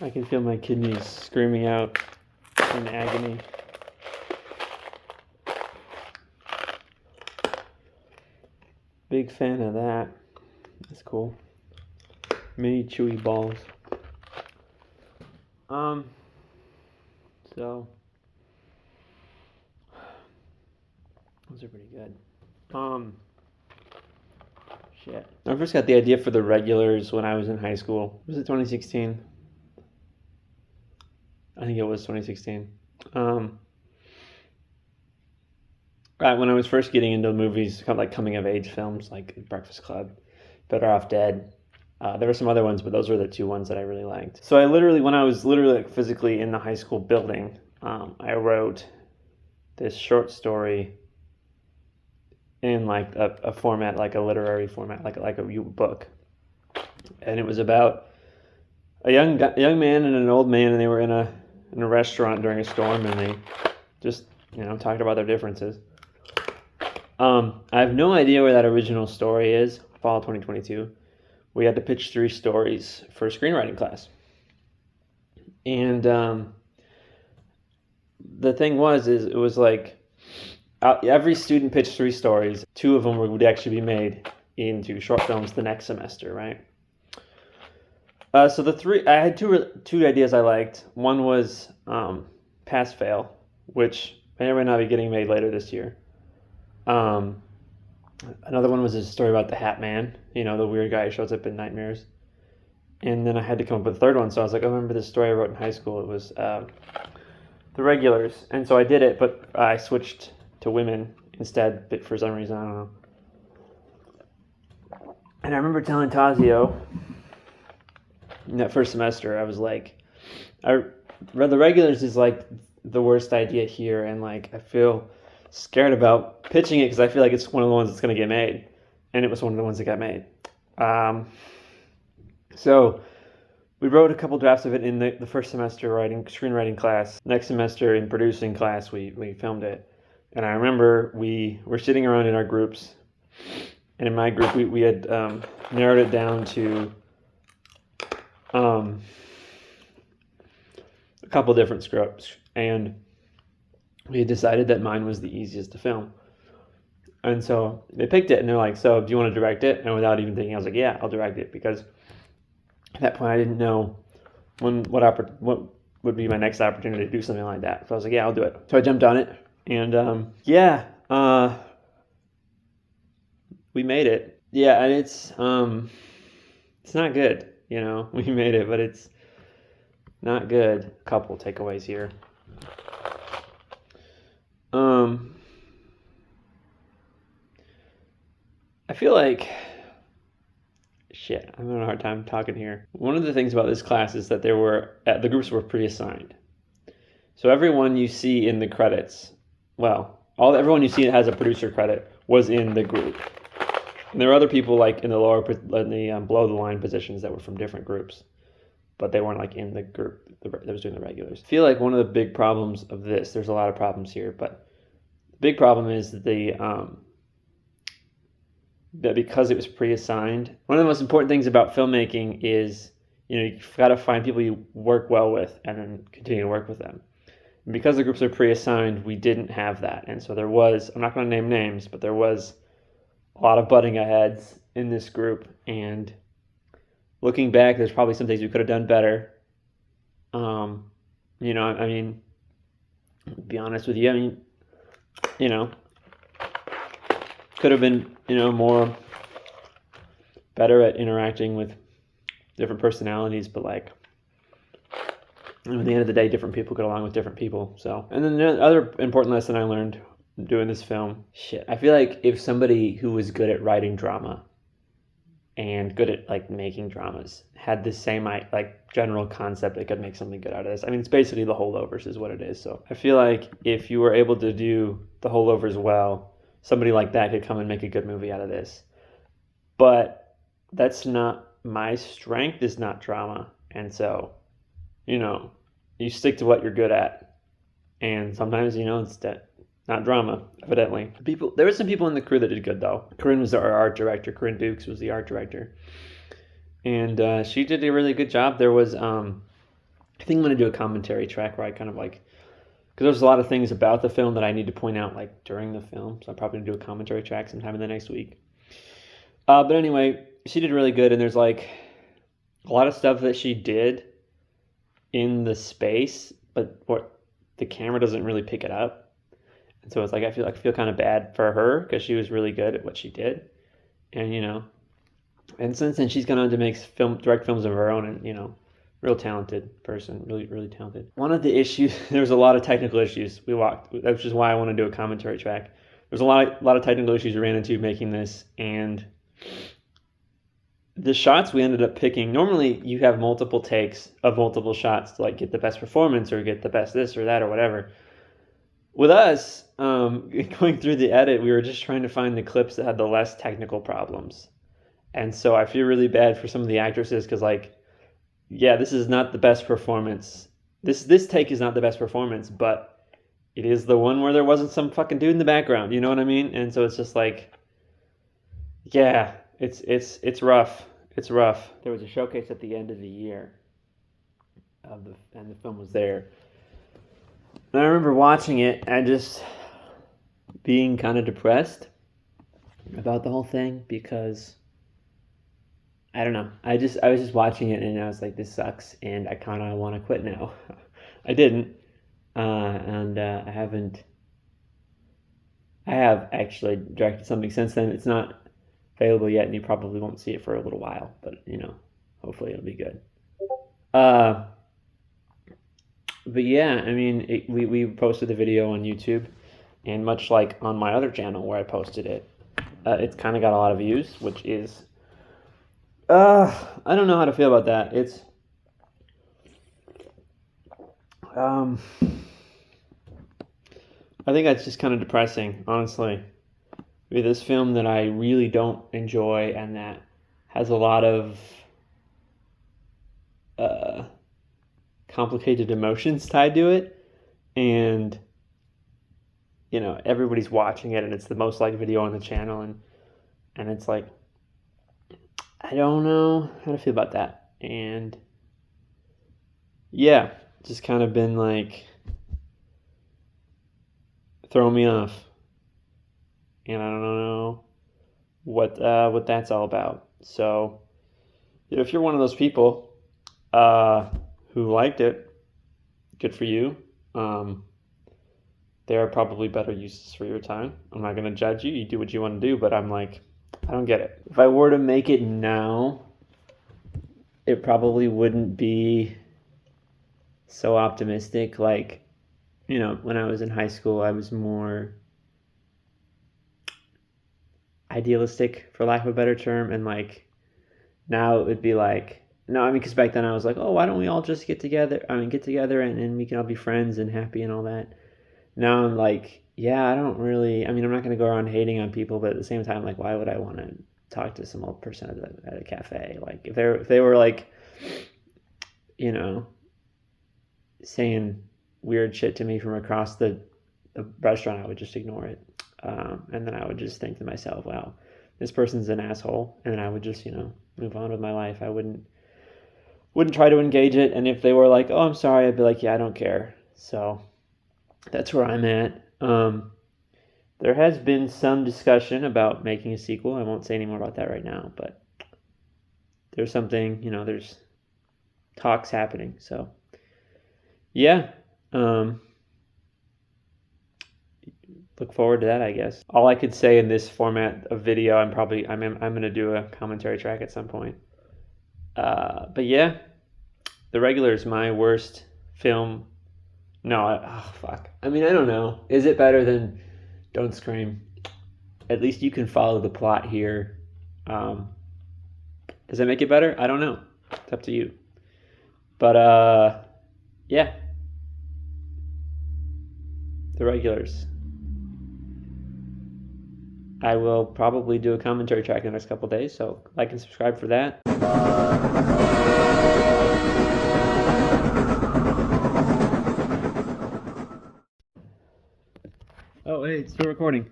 I can feel my kidneys screaming out in agony. Big fan of that. That's cool. Mini chewy balls. So those are pretty good. Shit. I first got the idea for the regulars when I was in high school. Was it 2016? I think it was 2016. Right when I was first getting into movies, kind of like coming of age films, like Breakfast Club, Better Off Dead. There were some other ones, but those were the two ones that I really liked. So when I was literally like physically in the high school building, I wrote this short story in like a format, like a literary format, like a book, and it was about a young man and an old man, and they were in a restaurant during a storm, and they just talked about their differences. I have no idea where that original story is. Fall 2022. We had to pitch 3 stories for a screenwriting class. And the thing was, it was like every student pitched 3 stories. 2 of them would actually be made into short films the next semester, right? So I had two ideas I liked. One was Pass Fail, which may or may not be getting made later this year. Another one was a story about the Hat Man, the weird guy who shows up in nightmares. And then I had to come up with a third one, so I was like, I remember this story I wrote in high school. It was The Regulars. And so I did it, but I switched to women instead, but for some reason, I don't know. And I remember telling Tazio in that first semester, I was like, The Regulars is like the worst idea here, and like I feel scared about pitching it because I feel like it's one of the ones that's going to get made, and it was one of the ones that got made. So we wrote a couple drafts of it in the first semester screenwriting class. Next semester in producing class, we filmed it, and I remember we were sitting around in our groups, and in my group we had narrowed it down to a couple different scripts, and we had decided that mine was the easiest to film. And so they picked it, and they're like, so do you want to direct it? And without even thinking, I was like, yeah, I'll direct it, because at that point I didn't know what would be my next opportunity to do something like that. So I was like, yeah, I'll do it. So I jumped on it, and we made it. Yeah, and it's not good, we made it, but it's not good. A couple takeaways here. I feel like I'm having a hard time talking here. One of the things about this class is that the groups were pre-assigned. So everyone you see in the credits, everyone you see that has a producer credit was in the group. And there were other people like in the below the line positions that were from different groups, but they weren't like in the group that was doing the regulars. I feel like one of the big problems of this, there's a lot of problems here, but the big problem is that because it was pre-assigned, one of the most important things about filmmaking is, you've got to find people you work well with and then continue to work with them. And because the groups are pre-assigned, we didn't have that. And so there was, I'm not going to name names, but there was a lot of butting heads in this group. And looking back, there's probably some things we could have done better. Be honest with you, could have been, more better at interacting with different personalities, but like, at the end of the day, different people get along with different people. So, and then the other important lesson I learned doing this film, I feel like if somebody who was good at writing drama and good at like making dramas had the same like general concept, they could make something good out of this. I mean, it's basically The Holdovers is what it is. So I feel like if you were able to do The Holdovers well, somebody like that could come and make a good movie out of this. But that's not my strength, is not drama. And so, you stick to what you're good at. And sometimes, it's not drama, evidently. There were some people in the crew that did good, though. Corinne was our art director. Corinne Dukes was the art director. And she did a really good job. There was I think I'm going to do a commentary track where I kind of like, because there's a lot of things about the film that I need to point out like during the film. So I'm probably going to do a commentary track sometime in the next week. But anyway, she did really good, and there's like a lot of stuff that she did in the space, but what the camera doesn't really pick it up. And so it's like I feel kind of bad for her because she was really good at what she did. And and since then she's gone on to make direct films of her own, and real talented person, really, really talented. One of the issues, there was a lot of technical issues which is why I want to do a commentary track. There's a lot of technical issues we ran into making this, and the shots we ended up picking, normally you have multiple takes of multiple shots to like get the best performance or get the best this or that or whatever. With us, going through the edit, we were just trying to find the clips that had the less technical problems. And so I feel really bad for some of the actresses because this is not the best performance. This take is not the best performance, but it is the one where there wasn't some fucking dude in the background. You know what I mean? And so it's just like, yeah, it's rough. It's rough. There was a showcase at the end of the year, and the film was there. And I remember watching it and just being kind of depressed about the whole thing because I don't know. I was just watching it and I was like, this sucks, and I kind of want to quit now. I didn't, and I haven't. I have actually directed something since then. It's not available yet, and you probably won't see it for a little while, but hopefully it'll be good. But yeah, I mean, we posted the video on YouTube, and much like on my other channel where I posted it, it's kind of got a lot of views, which is, I don't know how to feel about that. It's, I think that's just kind of depressing, honestly. With this film that I really don't enjoy and that has a lot of complicated emotions tied to it, and everybody's watching it and it's the most liked video on the channel, and it's like I don't know how to feel about that, and yeah, just kind of been like throwing me off, and I don't know what that's all about. So if you're one of those people who liked it, good for you. There are probably better uses for your time. I'm not going to judge you. You do what you want to do, but I'm like, I don't get it. If I were to make it now, it probably wouldn't be so optimistic. Like, when I was in high school, I was more idealistic, for lack of a better term, and like now it would be like, no, I mean, because back then I was like, oh, why don't we all just get together and we can all be friends and happy and all that. Now I'm like, yeah, I don't really, I mean, I'm not going to go around hating on people, but at the same time, like, why would I want to talk to some old person at a cafe? Like, if they were like, saying weird shit to me from across the restaurant, I would just ignore it. And then I would just think to myself, wow, this person's an asshole. And then I would just, move on with my life. I wouldn't try to engage it. And if they were like, oh, I'm sorry, I'd be like, yeah, I don't care. So that's where I'm at. There has been some discussion about making a sequel. I won't say any more about that right now, but there's something, there's talks happening. So yeah, look forward to that, I guess. All I could say in this format of video, I'm going to do a commentary track at some point. But yeah, The Regular is my worst film. No, fuck. I mean, I don't know. Is it better than Don't Scream? At least you can follow the plot here. Does that make it better? I don't know. It's up to you. But, yeah. The Regulars. I will probably do a commentary track in the next couple of days, so like and subscribe for that. Oh, hey, it's still recording.